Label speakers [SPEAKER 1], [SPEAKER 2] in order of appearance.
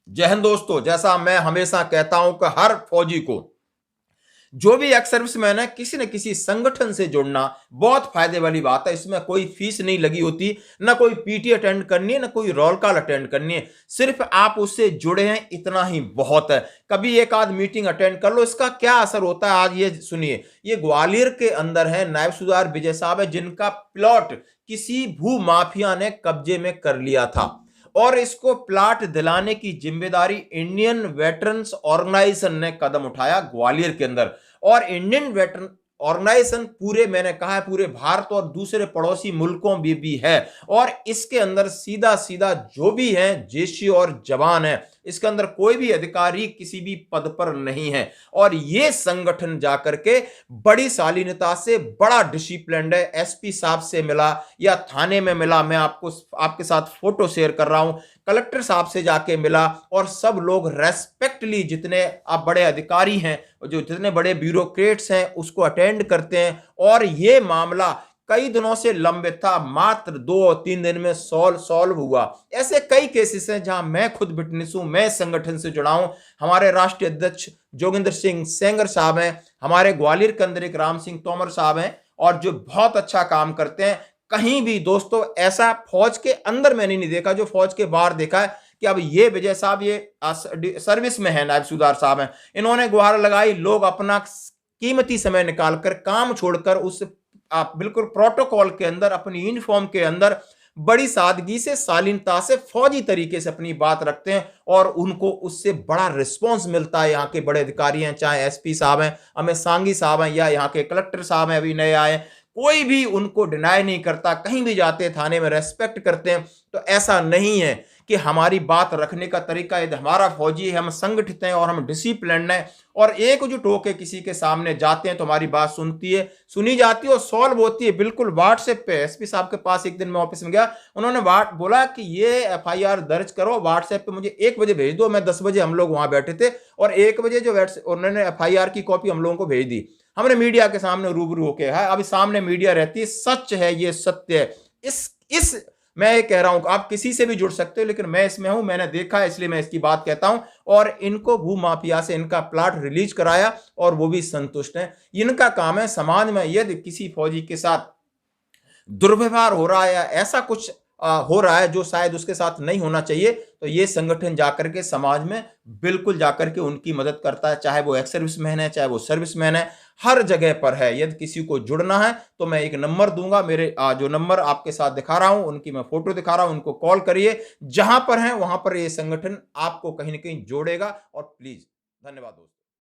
[SPEAKER 1] जय हिंद दोस्तों। जैसा मैं हमेशा कहता हूं कि हर फौजी को, जो भी एक्स सर्विसमैन है, किसी न किसी संगठन से जुड़ना बहुत फायदे वाली बात है। इसमें कोई फीस नहीं लगी होती, ना कोई पीटी अटेंड करनी है, ना कोई रोल कॉल अटेंड करनी है। सिर्फ आप उससे जुड़े हैं, इतना ही बहुत है। कभी एक आध मीटिंग अटेंड कर लो, इसका क्या असर होता है आज ये सुनिए। ये ग्वालियर के अंदर है, नायब सूबेदार विजय साहब है, जिनका प्लॉट किसी भू माफिया ने कब्जे में कर लिया था और इसको प्लाट दिलाने की जिम्मेदारी इंडियन वेटरन्स ऑर्गेनाइजेशन ने कदम उठाया ग्वालियर के अंदर। और इंडियन वेटरन ऑर्गेनाइजेशन पूरे, मैंने कहा है, पूरे भारत और दूसरे पड़ोसी मुल्कों में भी है। और इसके अंदर सीधा सीधा जो भी है जेशी और जवान है, इसके अंदर कोई भी अधिकारी किसी भी पद पर नहीं है। और ये संगठन जाकर के बड़ी शालीनता से, बड़ा डिसिप्लिन है, एसपी साहब से मिला या थाने में मिला, मैं आपको आपके साथ फोटो शेयर कर रहा हूं, कलेक्टर साहब से जाके मिला, और सब लोग रेस्पेक्टली, जितने आप बड़े अधिकारी हैं, जो जितने बड़े ब्यूरोक्रेट्स हैं, उसको अटेंड करते हैं। और ये मामला कई दिनों से लंबित था, मात्र 2 और 3 दिन में सॉल्व हुआ। ऐसे कई केसेस हैं जहां मैं खुद विटनेस हूं, मैं संगठन से जुड़ा हूं। हमारे राष्ट्रीय अध्यक्ष जोगिंदर सिंह सेंगर साहब हैं, हमारे ग्वालियर के अंदर एक राम सिंह तोमर साहब हैं, और जो बहुत अच्छा काम करते हैं। कहीं भी दोस्तों ऐसा फौज के अंदर मैंने नहीं देखा जो फौज के बाहर देखा है कि अब ये विजय साहब, ये सर्विस में है, नायब सूबेदार साहब हैं, इन्होंने गुहार लगाई, लोग अपना कीमती समय निकालकर, काम छोड़कर, उस आप बिल्कुल प्रोटोकॉल के अंदर, अपनी यूनिफॉर्म के अंदर बड़ी सादगी से, शालीनता से, फौजी तरीके से अपनी बात रखते हैं, और उनको उससे बड़ा रिस्पांस मिलता है। यहाँ के बड़े अधिकारी हैं, चाहे एसपी साहब हैं, अमित सांघी साहब हैं, या यहाँ के कलेक्टर साहब हैं, अभी नए आए, कोई भी उनको डिनाई नहीं करता। कहीं भी जाते थाने में रेस्पेक्ट करते हैं। तो ऐसा नहीं है कि हमारी बात रखने का तरीका, यदि हमारा फौजी है, हम संगठित हैं और हम डिसिप्लिन हैं और एकजुट होकर किसी के सामने जाते हैं, तो हमारी बात सुनी जाती है और सॉल्व होती है। बिल्कुल व्हाट्सएप पे, एसपी साहब के पास एक दिन मैं ऑफिस में गया, उन्होंने बोला कि ये एफआईआर दर्ज करो, व्हाट्सएप पे मुझे 1 बजे भेज दो। मैं 10 बजे, हम लोग वहां बैठे थे, और 1 बजे जो उन्होंने एफआईआर की कॉपी हम लोगों को भेज दी। हमने मीडिया के सामने रूबरू होके है, अभी सामने मीडिया रहती है, सच है, ये सत्य है। इस मैं ये कह रहा हूं, आप किसी से भी जुड़ सकते हो, लेकिन मैं इसमें हूं, मैंने देखा है, इसलिए मैं इसकी बात कहता हूं। और इनको भू माफिया से इनका प्लाट रिलीज कराया, और वो भी संतुष्ट हैं। इनका काम है समाज में यदि किसी फौजी के साथ दुर्व्यवहार हो रहा है या ऐसा कुछ हो रहा है जो शायद उसके साथ नहीं होना चाहिए, तो ये संगठन जाकर के समाज में बिल्कुल जाकर के उनकी मदद करता है। चाहे वो एक्स सर्विसमैन है, चाहे वो सर्विसमैन है, हर जगह पर है। यदि किसी को जुड़ना है तो मैं एक नंबर दूंगा, मेरे जो नंबर आपके साथ दिखा रहा हूं, उनकी मैं फोटो दिखा रहा हूं, उनको कॉल करिए। जहां पर है वहां पर ये संगठन आपको कहीं ना कहीं जोड़ेगा। और प्लीज, धन्यवाद दोस्तों।